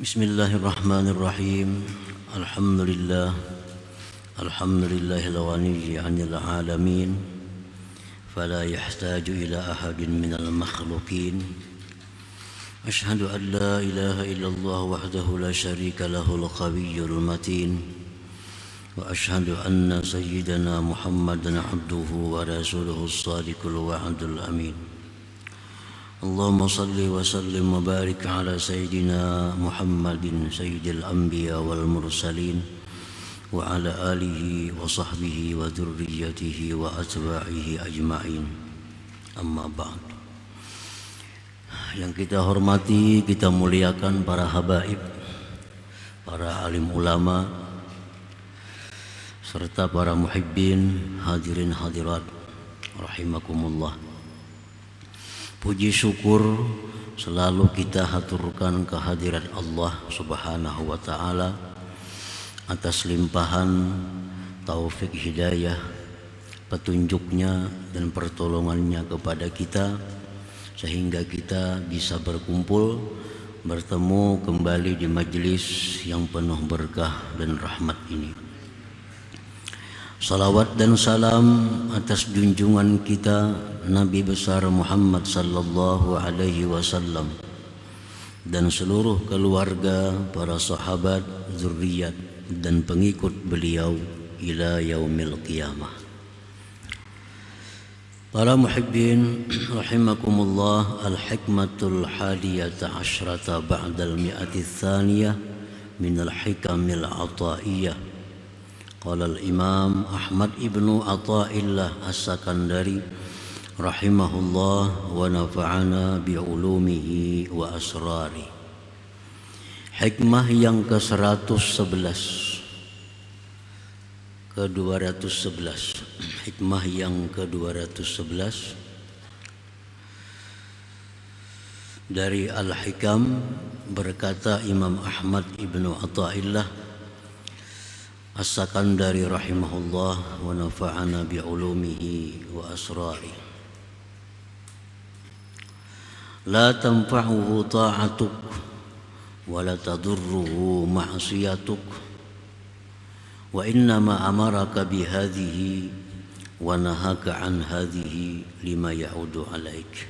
Bismillahirrahmanirrahim. Alhamdulillahil ghani 'anil 'alamin fala yahtaju ila ahadin minal makhluqin. Ashhadu an la ilaha illallah wahdahu la syarika lahul qawiyyul matin wa ashhadu anna sayyidana Muhammadan 'abduhu wa rasuluhus shadiqul wa'dul amin. Allahumma salli wa sallim wa barik ala sayyidina Muhammadin sayyidil anbiya wal mursalin wa ala alihi wa sahbihi wa dhurriyyatihi wa atba'ihi ajma'in. Amma ba'd. Yang kita hormati, kita muliakan para habaib, para alim ulama, serta para muhibbin, hadirin hadirat rahimakumullah. Puji syukur selalu kita haturkan kehadirat Allah Subhanahu wa ta'ala atas limpahan taufik hidayah, petunjuknya dan pertolongannya kepada kita, sehingga kita bisa berkumpul, bertemu kembali di majelis yang penuh berkah dan rahmat ini. Salawat dan salam atas junjungan kita Nabi besar Muhammad sallallahu alaihi wasallam dan seluruh keluarga, para sahabat, zuriat dan pengikut beliau ila yaumil qiyamah. Para muhibbin rahimakumullah, al-hikmatul hadiyata asyrata ba'dal mi'ati tsaniyah minal hikamil ataiyah. Qala al-Imam Ahmad ibnu Athaillah As-Sakandari rahimahullah wa nafa'ana bi'ulumihi wa asrari. Hikmah yang ke-111, ke-211. Hikmah yang ke-211 dari Al-Hikam, berkata Imam Ahmad ibnu Athaillah As-Sakandari rahimahullah wa nafa'ana bi'ulumihi wa asrari. La tanfa'uhu ta'atuk wa la tadurruhu ma'siyatuk wa innama amaraka bihadhihi wa nahaka an hadhihi lima ya'udu alaik.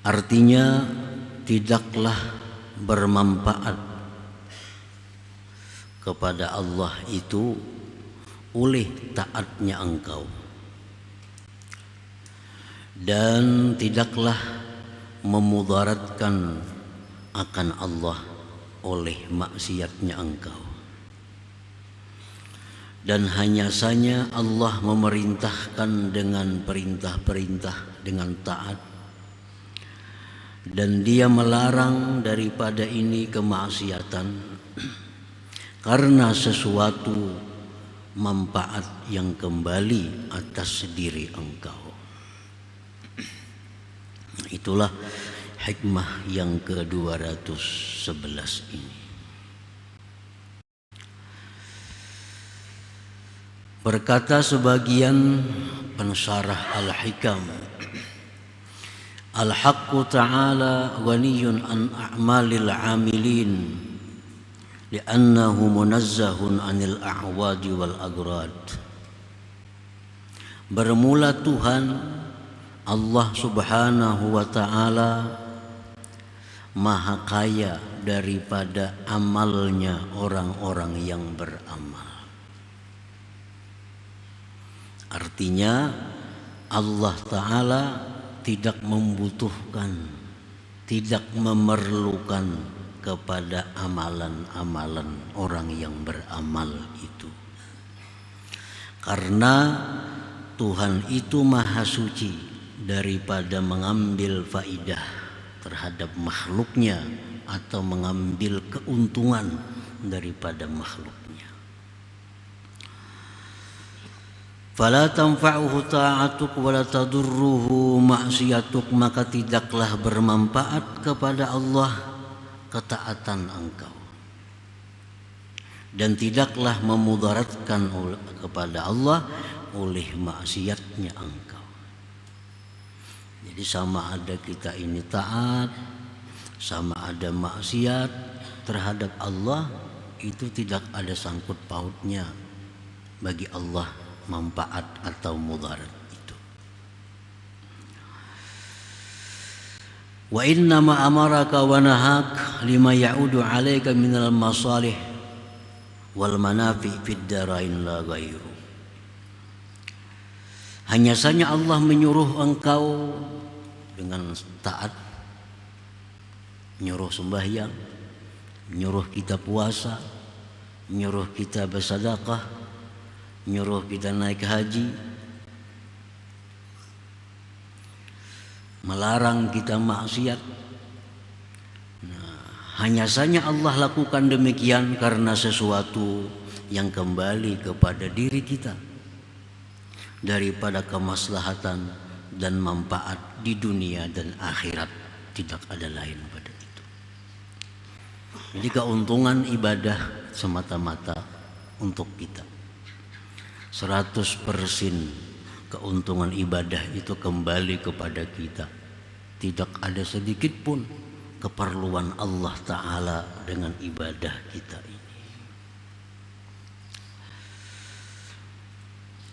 Artinya, tidaklah bermanfaat kepada Allah itu oleh taatnya engkau, dan tidaklah memudaratkan akan Allah oleh maksiatnya engkau. Dan hanya saja Allah memerintahkan dengan perintah-perintah dengan taat, dan Dia melarang daripada ini kemaksiatan karena sesuatu manfaat yang kembali atas diri engkau. Itulah hikmah yang ke-211 ini. Berkata sebagian pensyarah Al-Hikam, Al-Haqqu ta'ala ghaniyun an a'malil 'amilin li'annahu munazzahun 'anil a'wadi wal agrad. Bermula Tuhan Allah Subhanahu wa ta'ala maha kaya daripada amalnya orang-orang yang beramal. Artinya Allah Ta'ala tidak membutuhkan, tidak memerlukan kepada amalan-amalan orang yang beramal itu, karena Tuhan itu maha suci daripada mengambil faidah terhadap makhluknya atau mengambil keuntungan daripada makhluknya. Fala tanfa'uhu ta'atuk wa la tadurruhu ma'siyatuk, maka tidaklah bermanfaat kepada Allah ketaatan engkau, dan tidaklah memudaratkan kepada Allah oleh maksiatnya engkau. Jadi sama ada kita ini taat sama ada maksiat terhadap Allah, itu tidak ada sangkut pautnya bagi Allah manfaat atau mudarat itu. Wa inna ma amaraka wa nahak lima ya'udu 'alaika minal masalih wal manafi fid darain la ghairu. Hanya saja Allah menyuruh engkau dengan taat, menyuruh sembahyang, menyuruh kita puasa, menyuruh kita bersedekah, menyuruh kita naik haji, melarang kita maksiat. Hanya saja Allah lakukan demikian karena sesuatu yang kembali kepada diri kita, daripada kemaslahatan dan manfaat di dunia dan akhirat, tidak ada lain pada itu. Jadi keuntungan ibadah semata-mata untuk kita. 100% keuntungan ibadah itu kembali kepada kita. Tidak ada sedikit pun keperluan Allah Ta'ala dengan ibadah kita ini.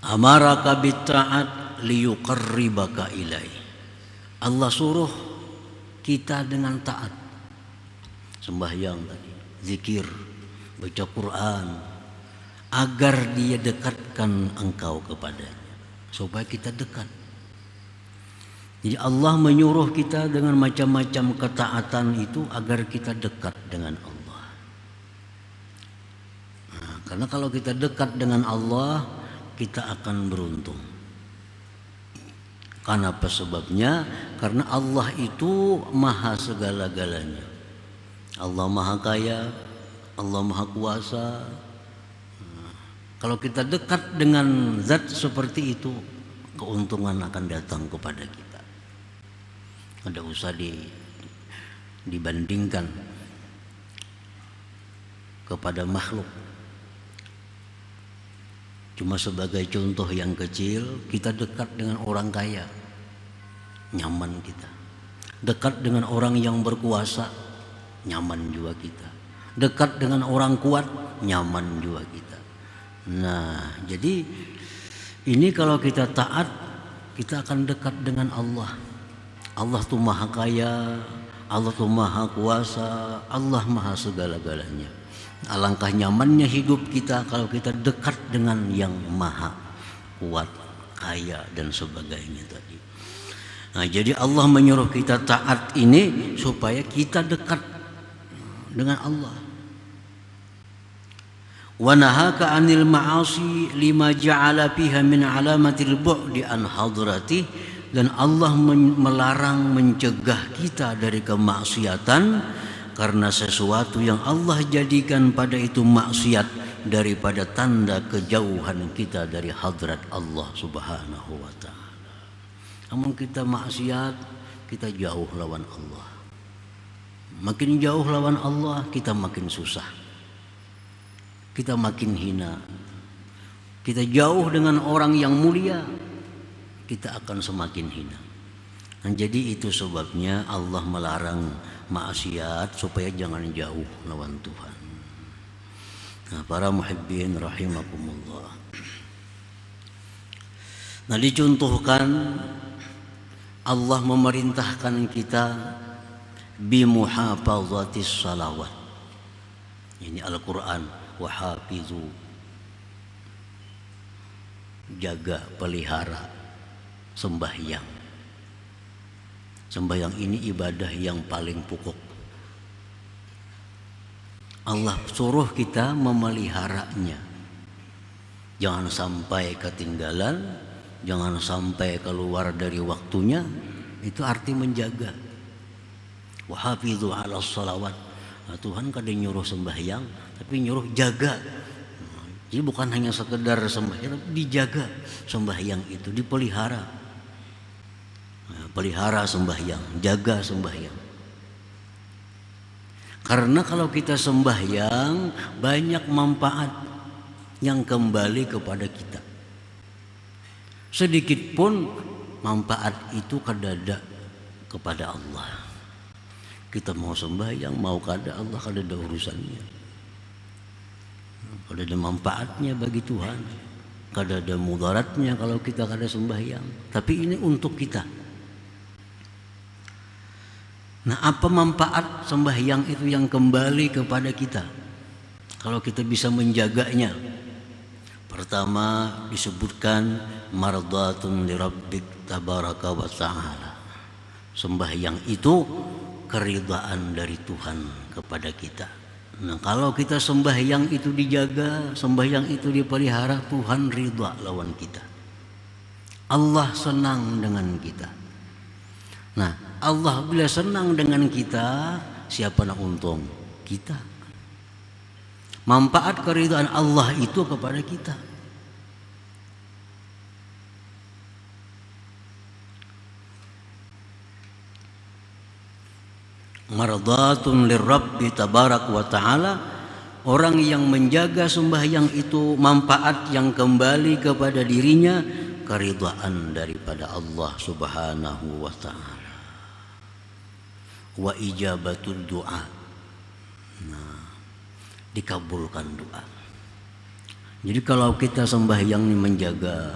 Amaraka bitta'at liyuqarribaka ilai. Allah suruh kita dengan taat, sembahyang tadi, zikir, baca Quran, agar dia dekatkan engkau kepadanya, supaya kita dekat. Jadi Allah menyuruh kita dengan macam-macam ketaatan itu agar kita dekat dengan Allah. Karena kalau kita dekat dengan Allah, kita akan beruntung. Karena apa sebabnya? Karena Allah itu maha segala-galanya. Allah maha kaya, Allah maha kuasa. Kalau kita dekat dengan zat seperti itu, keuntungan akan datang kepada kita. Tidak usah dibandingkan kepada makhluk. Cuma sebagai contoh yang kecil, kita dekat dengan orang kaya, nyaman kita. Dekat dengan orang yang berkuasa, nyaman juga kita. Dekat dengan orang kuat, nyaman juga kita. Nah, jadi ini kalau kita taat, kita akan dekat dengan Allah. Allah tuh maha kaya, Allah tuh maha kuasa, Allah maha segala-galanya. Alangkah nyamannya hidup kita kalau kita dekat dengan yang maha kuat, kaya dan sebagainya tadi. Nah, jadi Allah menyuruh kita taat ini supaya kita dekat dengan Allah. Wa nahaka 'anil ma'asi lima ja'ala fiha min 'alamatil bu'di an hadrati, dan Allah melarang, mencegah kita dari kemaksiatan karena sesuatu yang Allah jadikan pada itu maksiat daripada tanda kejauhan kita dari hadrat Allah Subhanahu wa ta'ala. Namun kita maksiat, kita jauh lawan Allah. Makin jauh lawan Allah, kita makin susah, kita makin hina. Kita jauh dengan orang yang mulia, kita akan semakin hina. Dan jadi itu sebabnya Allah melarang maksiat supaya jangan jauh lawan Tuhan. Nah, para muhibbin rahimakumullah. Nah, dicontohkan Allah memerintahkan kita bimuhafazatis salawat. Ini Al-Quran, wahafizu, jaga, pelihara sembahyang. Sembahyang ini ibadah yang paling pokok. Allah suruh kita memeliharanya. Jangan sampai ketinggalan, jangan sampai keluar dari waktunya. Itu arti menjaga. Wahafizu ala salawat. Nah, Tuhan kadang nyuruh sembahyang, tapi nyuruh jaga. Jadi bukan hanya sekedar sembahyang, tapi dijaga sembahyang itu, dipelihara. Nah, pelihara sembahyang, jaga sembahyang. Karena kalau kita sembahyang, banyak manfaat yang kembali kepada kita. Sedikit pun manfaat itu kadada kepada Allah. Kita mau sembahyang, mau kada Allah, kada ada urusannya. Kada ada manfaatnya bagi Tuhan, kada ada mudaratnya kalau kita kada sembahyang. Tapi ini untuk kita. Nah, apa manfaat sembahyang itu yang kembali kepada kita kalau kita bisa menjaganya? Pertama disebutkan mardatun li rabbik tabaraka wa ta'ala. Sembahyang itu keridhaan dari Tuhan kepada kita. Nah, kalau kita sembahyang itu dijaga, sembahyang itu dipelihara, Tuhan ridha lawan kita. Allah senang dengan kita. Nah, Allah bila senang dengan kita, siapa nak untung? Kita. Manfaat keridhaan Allah itu kepada kita. Mardatun lirabbi tabarak wa ta'ala. Orang yang menjaga sembahyang itu manfaat yang kembali kepada dirinya, keridhaan daripada Allah subhanahu wa ta'ala. Wa ijabatul doa. Nah, dikabulkan doa. Jadi kalau kita sembahyang ini menjaga,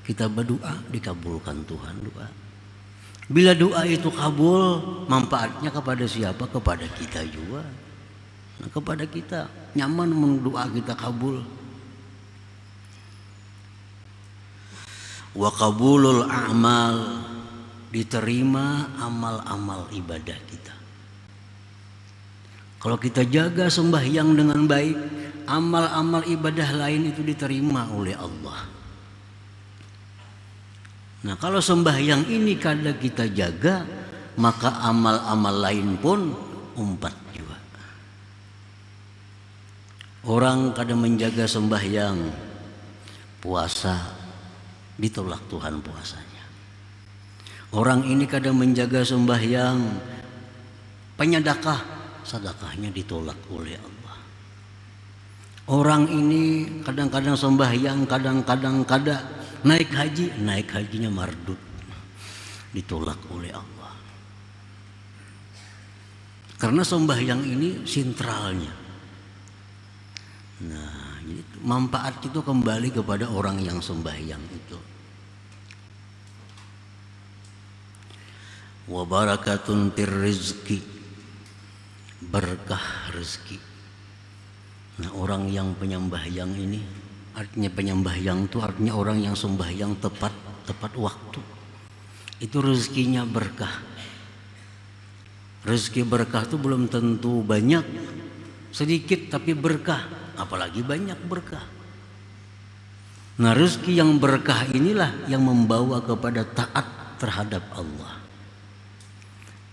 kita berdoa, dikabulkan Tuhan doa. Bila doa itu kabul, manfaatnya kepada siapa? Kepada kita juga. Nah, kepada kita nyaman mendoa kita kabul. Wa qabulul a'mal, diterima amal-amal ibadah kita. Kalau kita jaga sembahyang dengan baik, amal-amal ibadah lain itu diterima oleh Allah. Nah, kalau sembahyang ini kada kita jaga, maka amal-amal lain pun umpat juga. Orang kada menjaga sembahyang, puasa ditolak Tuhan puasanya. Orang ini kadang menjaga sembahyang, penyedekah, sedekahnya ditolak oleh Allah. Orang ini kadang-kadang sembahyang, kadang-kadang kada, naik haji, naik hajinya mardut, ditolak oleh Allah. Karena sembahyang ini sentralnya. Nah, jadi manfaat itu kembali kepada orang yang sembahyang itu. Wa barakatun fir rizki, berkah rezeki. Nah, orang yang penyembahyang ini, artinya penyembahyang itu artinya orang yang sembahyang tepat waktu. Itu rezekinya berkah. Rezeki berkah itu belum tentu banyak, sedikit tapi berkah, apalagi banyak berkah. Nah, rezeki yang berkah inilah yang membawa kepada taat terhadap Allah.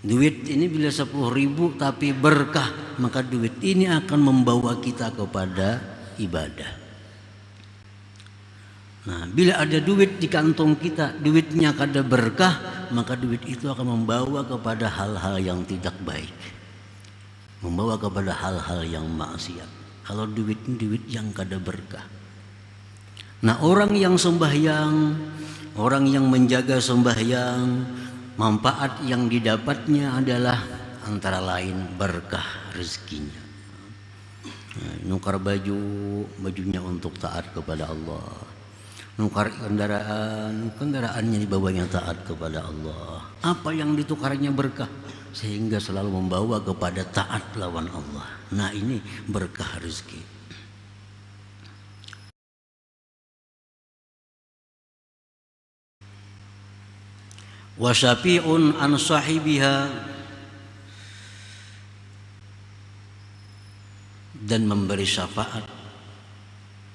Duit ini bila 10.000 tapi berkah, maka duit ini akan membawa kita kepada ibadah. Nah, bila ada duit di kantong kita, duitnya kada berkah, maka duit itu akan membawa kepada hal-hal yang tidak baik, membawa kepada hal-hal yang maksiat. Kalau duit ini duit yang kada berkah. Nah, orang yang sembahyang, orang yang menjaga sembahyang, manfaat yang didapatnya adalah antara lain berkah rezekinya. Nah, nukar bajunya untuk taat kepada Allah. Nukar kendaraannya dibawanya taat kepada Allah. Apa yang ditukarnya berkah, sehingga selalu membawa kepada taat lawan Allah. Nah, ini berkah rezeki. Wa syafi'un an sahibiha, dan memberi syafaat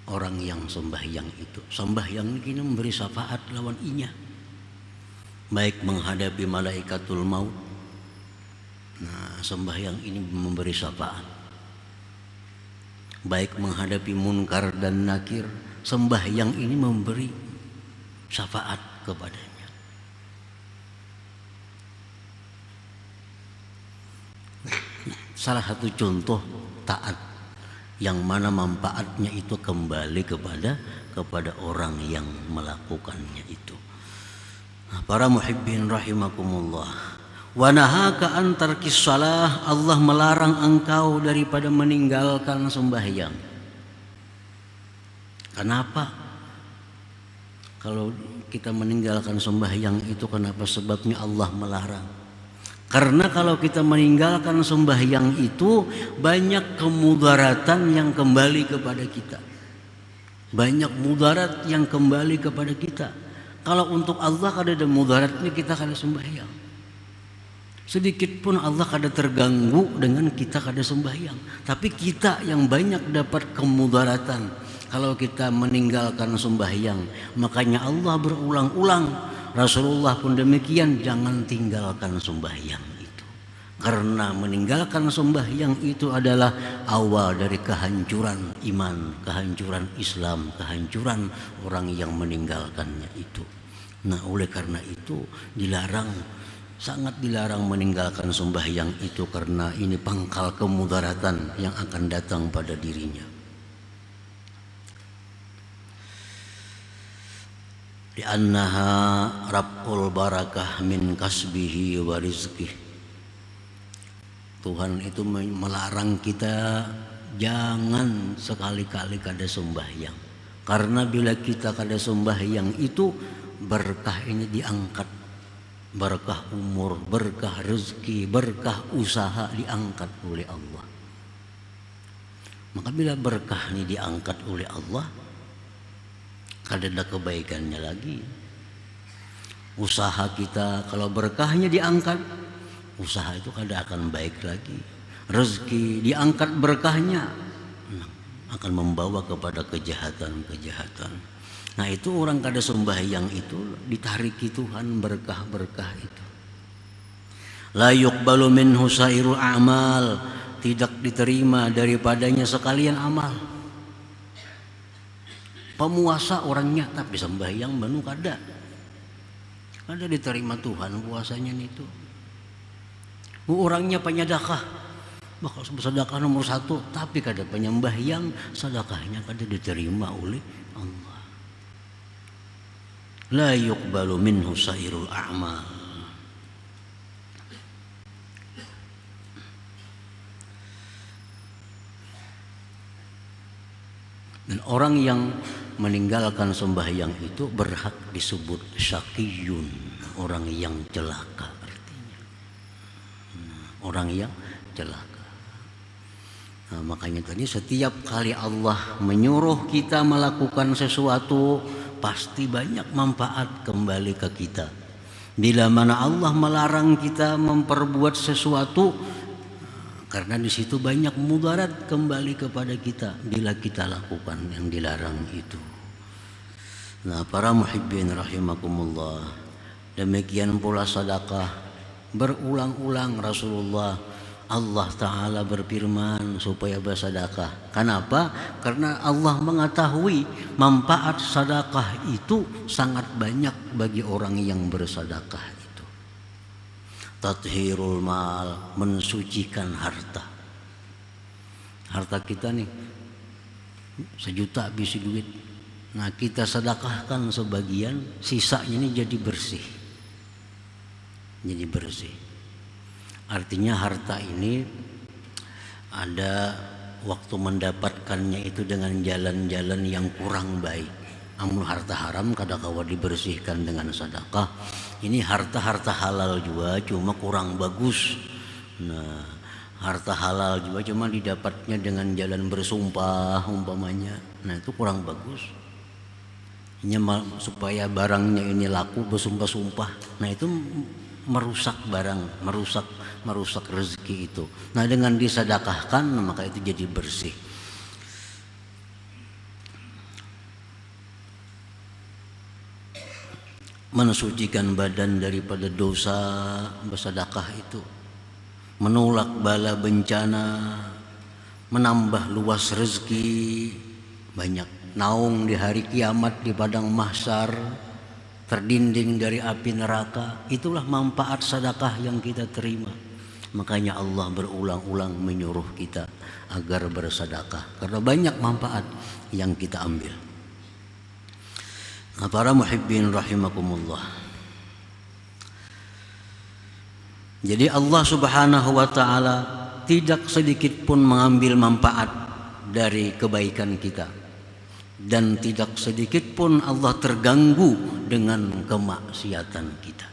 orang yang sembahyang itu. Sembahyang ini memberi syafaat lawan inya, baik menghadapi malaikatul maut. Nah, sembahyang ini memberi syafaat, baik menghadapi munkar dan nakir. Sembahyang ini memberi syafaat kepadanya. Salah satu contoh taat yang mana manfaatnya itu kembali kepada orang yang melakukannya itu. Nah, para muhibbin rahimakumullah, Wa nahaka an tarkis shalah, Allah melarang engkau daripada meninggalkan sembahyang. Kenapa? Kalau kita meninggalkan sembahyang itu kenapa sebabnya Allah melarang? Karena kalau kita meninggalkan sembahyang itu banyak kemudaratan yang kembali kepada kita. Banyak mudarat yang kembali kepada kita. Kalau untuk Allah kada ada mudaratnya kita kada sembahyang. Sedikit pun Allah kada terganggu dengan kita kada sembahyang. Tapi kita yang banyak dapat kemudaratan kalau kita meninggalkan sembahyang. Makanya Allah berulang-ulang, Rasulullah pun demikian, jangan tinggalkan sembahyang itu. Karena meninggalkan sembahyang itu adalah awal dari kehancuran iman, kehancuran Islam, kehancuran orang yang meninggalkannya itu. Nah, oleh karena itu dilarang, sangat dilarang meninggalkan sembahyang itu, karena ini pangkal kemudaratan yang akan datang pada dirinya. Li'annaha rab'ul barakah min kasbihi wa rizqih. Tuhan itu melarang kita jangan sekali-kali kada sembahyang. Karena bila kita kada sembahyang itu berkah ini diangkat. Berkah umur, berkah rezeki, berkah usaha diangkat oleh Allah. Maka bila berkah ini diangkat oleh Allah, kada ada kebaikannya lagi. Usaha kita kalau berkahnya diangkat, usaha itu kada akan baik lagi. Rezeki diangkat berkahnya, akan membawa kepada kejahatan-kejahatan. Nah, itu orang kada sembahyang itu ditariki Tuhan berkah-berkah itu. La yuqbalu minhu sairul a'mal, tidak diterima daripadanya sekalian amal. Pemuasa orangnya tapi sembahyang banu kada. Kada diterima Tuhan puasanya itu. Orangnya penyedekah, bakal sedekah nomor 1, tapi kada penyembahyang, sedekahnya kada diterima oleh Allah. La yuqbalu minhu sairul a'mal. Dan orang yang meninggalkan sembahyang itu berhak disebut syaqiyun, orang yang celaka artinya. Orang yang celaka. Nah, makanya tadi setiap kali Allah menyuruh kita melakukan sesuatu, pasti banyak manfaat kembali ke kita. Bila mana Allah melarang kita memperbuat sesuatu, karena di situ banyak mudarat kembali kepada kita bila kita lakukan yang dilarang itu. Nah, para muhibbin rahimakumullah, demikian pula sedekah. Berulang-ulang Rasulullah, Allah Ta'ala berfirman supaya bersedekah. Kenapa? Karena Allah mengetahui manfaat sedekah itu sangat banyak bagi orang yang bersedekah itu. Tathirul mal, mensucikan harta. Harta kita nih 1 juta bisi duit. Nah, kita sedekahkan sebagian, sisanya ini jadi bersih. Jadi bersih. Artinya harta ini ada waktu mendapatkannya itu dengan jalan-jalan yang kurang baik. Amun harta haram kada kawa dibersihkan dengan sedekah. Ini harta-harta halal juga cuma kurang bagus. Nah, harta halal juga cuma didapatnya dengan jalan bersumpah umpamanya. Nah, itu kurang bagus. Supaya barangnya ini laku bersumpah-sumpah. Nah, itu merusak barang, merusak rezeki itu. Nah, dengan disedekahkan maka itu jadi bersih. Mensucikan badan daripada dosa, bersedekah itu menolak bala bencana, menambah luas rezeki, banyak naung di hari kiamat di padang mahsyar, terdinding dari api neraka. Itulah manfaat sedekah yang kita terima. Makanya Allah berulang-ulang menyuruh kita agar bersedekah, karena banyak manfaat yang kita ambil. Para muhibbin rahimakumullah, Jadi Allah Subhanahu wa taala tidak sedikit pun mengambil manfaat dari kebaikan kita, dan tidak sedikit pun Allah terganggu dengan kemaksiatan kita.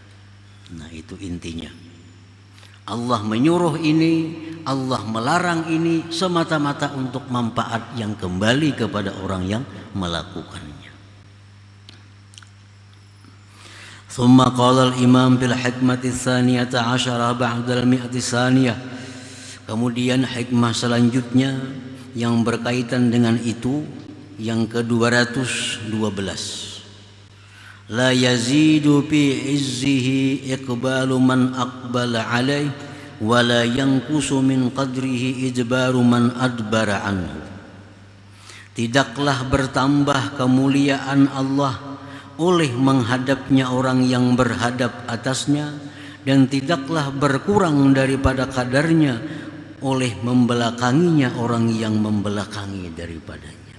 Nah, itu intinya. Allah menyuruh ini, Allah melarang ini semata-mata untuk manfaat yang kembali kepada orang yang melakukannya. ثم قال الإمام في الحكمة الثانية عشرة بعد المئة الثانية. Kemudian hikmah selanjutnya yang berkaitan dengan itu yang ke-212. La yazidu fi izzihi iqbalu man aqbala alaih wa la yanqusu min qadrihi ijbaru man adbara anhu. Tidaklah bertambah kemuliaan Allah oleh menghadapnya orang yang berhadap atasnya, dan tidaklah berkurang daripada kadarnya oleh membelakanginya orang yang membelakangi daripadanya.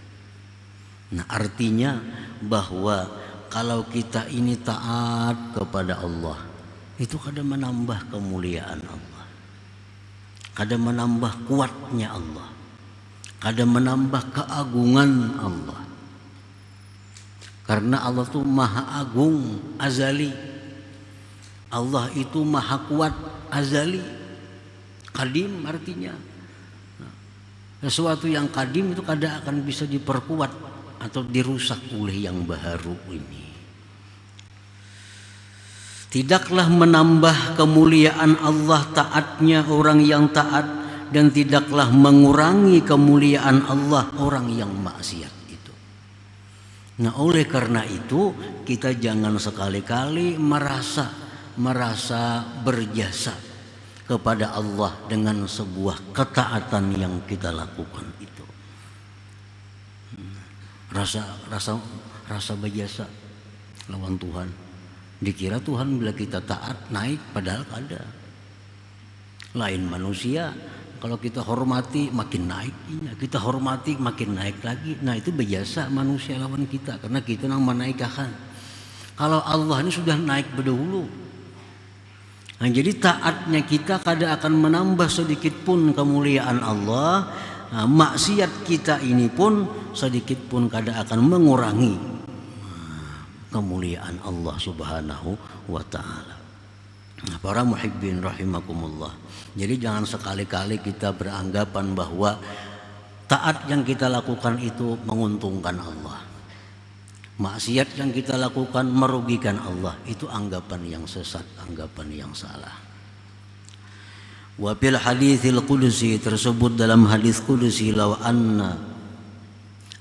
Nah, artinya bahwa kalau kita ini taat kepada Allah, itu kadang menambah kemuliaan Allah, kadang menambah kuatnya Allah, kadang menambah keagungan Allah. Karena Allah itu maha agung azali, Allah itu maha kuat azali. Kadim artinya sesuatu yang kadim itu kadang akan bisa diperkuat atau dirusak oleh yang baru ini. Tidaklah menambah kemuliaan Allah taatnya orang yang taat, dan tidaklah mengurangi kemuliaan Allah orang yang maksiat. Nah, oleh karena itu kita jangan sekali-kali merasa berjasa kepada Allah dengan sebuah ketaatan yang kita lakukan itu. Rasa berjasa lawan Tuhan. Dikira Tuhan bila kita taat naik, padahal ada. Lain manusia, kalau kita hormati makin naik, kita hormati makin naik lagi. Nah, itu biasa manusia lawan kita, karena kita yang menaikkan. Kalau Allah ini sudah naik berdahulu. Nah, jadi taatnya kita kadang akan menambah sedikit pun kemuliaan Allah. Nah, maksiat kita ini pun sedikit pun kadang akan mengurangi kemuliaan Allah Subhanahu wa ta'ala. Nah, para muhibbin rahimakumullah. Jadi jangan sekali-kali kita beranggapan bahwa taat yang kita lakukan itu menguntungkan Allah, maksiat yang kita lakukan merugikan Allah. Itu anggapan yang sesat, anggapan yang salah. Wa fil haditsil qudsi, tersebut dalam hadis qudsi, law anna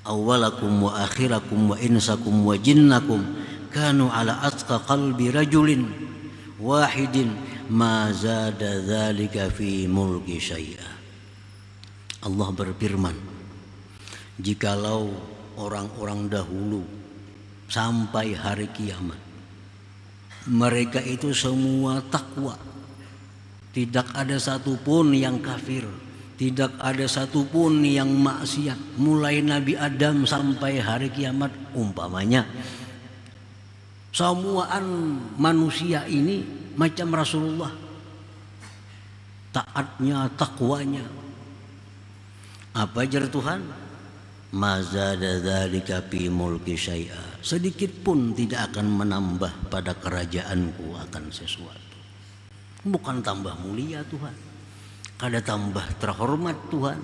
awwalakum wa akhirakum wa insakum wa jinnakum kanu ala atqa qalbi rajulin wahidin ma zada dzalika fi mulki syai'a. Allah berfirman, jikalau orang-orang dahulu sampai hari kiamat mereka itu semua takwa, tidak ada satupun yang kafir, tidak ada satupun yang maksiat, mulai Nabi Adam sampai hari kiamat, umpamanya semuaan manusia ini macam Rasulullah, taatnya, takwanya. Apa ajar Tuhan? Mazada dzalika fi mulki syai'a. Sedikit pun tidak akan menambah pada kerajaanku akan sesuatu. Bukan tambah mulia Tuhan, kada tambah terhormat Tuhan,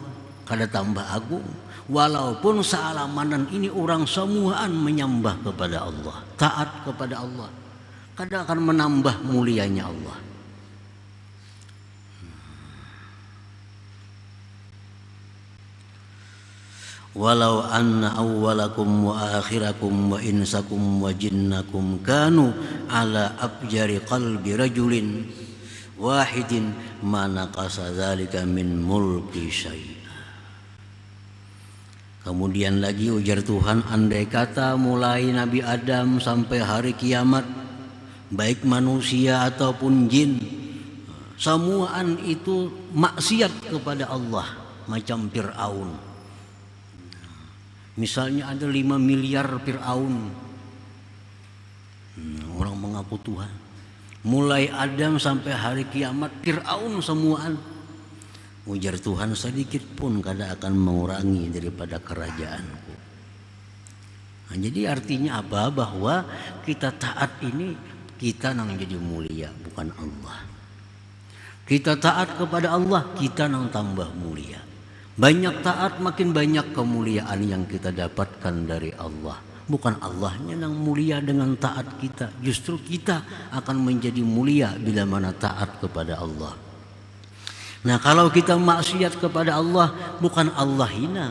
kada tambah agung. Walaupun sealamanan ini orang semuaan menyembah kepada Allah, taat kepada Allah, kadang akan menambah mulianya Allah. Walau anna awwalakum wa akhirakum wa insakum wa jinnakum kanu ala abjari qalbi rajulin wahidin ma naqasa dzalika min mulki syai'. Kemudian lagi ujar Tuhan, andai kata mulai Nabi Adam sampai hari kiamat, baik manusia ataupun jin, semuaan itu maksiat kepada Allah, macam Fir'aun. Misalnya ada 5 miliar Fir'aun, orang mengaku Tuhan, Mulai Adam sampai hari kiamat, Fir'aun semuaan. Ujar Tuhan, sedikit pun kada akan mengurangi daripada kerajaanku. Nah, jadi artinya apa? Bahwa kita taat ini, kita nang jadi mulia, bukan Allah. Kita taat kepada Allah, kita nang tambah mulia. Banyak taat, makin banyak kemuliaan yang kita dapatkan dari Allah. Bukan Allahnya yang mulia dengan taat kita, justru kita akan menjadi mulia bila mana taat kepada Allah. Nah, kalau kita maksiat kepada Allah, bukan Allah hina,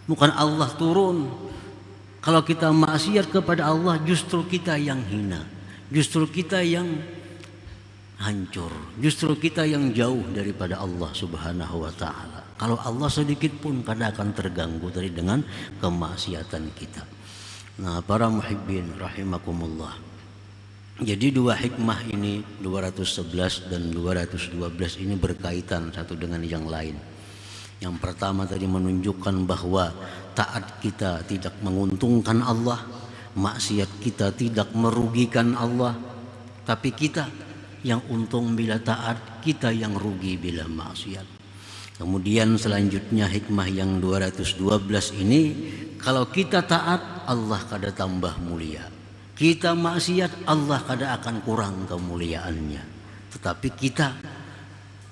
bukan Allah turun. Kalau kita maksiat kepada Allah, justru kita yang hina, justru kita yang hancur, justru kita yang jauh daripada Allah Subhanahu wa ta'ala. Kalau Allah sedikit pun kada akan terganggu dari dengan kemaksiatan kita. Nah, para muhibbin rahimakumullah. Jadi dua hikmah ini 211 dan 212 ini berkaitan satu dengan yang lain. Yang pertama tadi menunjukkan bahwa taat kita tidak menguntungkan Allah, maksiat kita tidak merugikan Allah, tapi kita yang untung bila taat, kita yang rugi bila maksiat. Kemudian selanjutnya hikmah yang 212 ini, kalau kita taat, Allah kada tambah mulia. Kita maksiat, Allah kada akan kurang kemuliaannya. Tetapi kita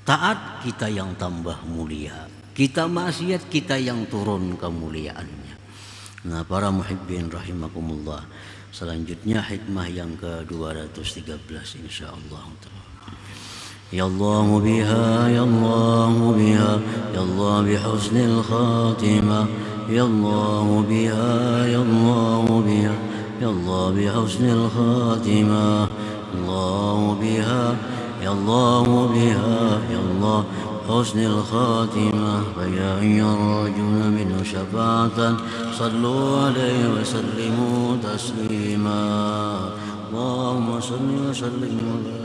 taat, kita yang tambah mulia. Kita maksiat, kita yang turun kemuliaannya. Nah, para muhibbin rahimakumullah. Selanjutnya hikmah yang ke-213 insyaallah. Ya Allah biha, ya Allah biha, ya Allah bihusnil khatimah. Ya Allah biha, ya Allah biha, ya Allah bihusnil khatimah. Allah biha, ya Allah biha, ya Allah husnil khatimah. Faya yarjuna minhu syafa'atan sallu alaihi wa sallimu taslima. Allahumma salli wa sallim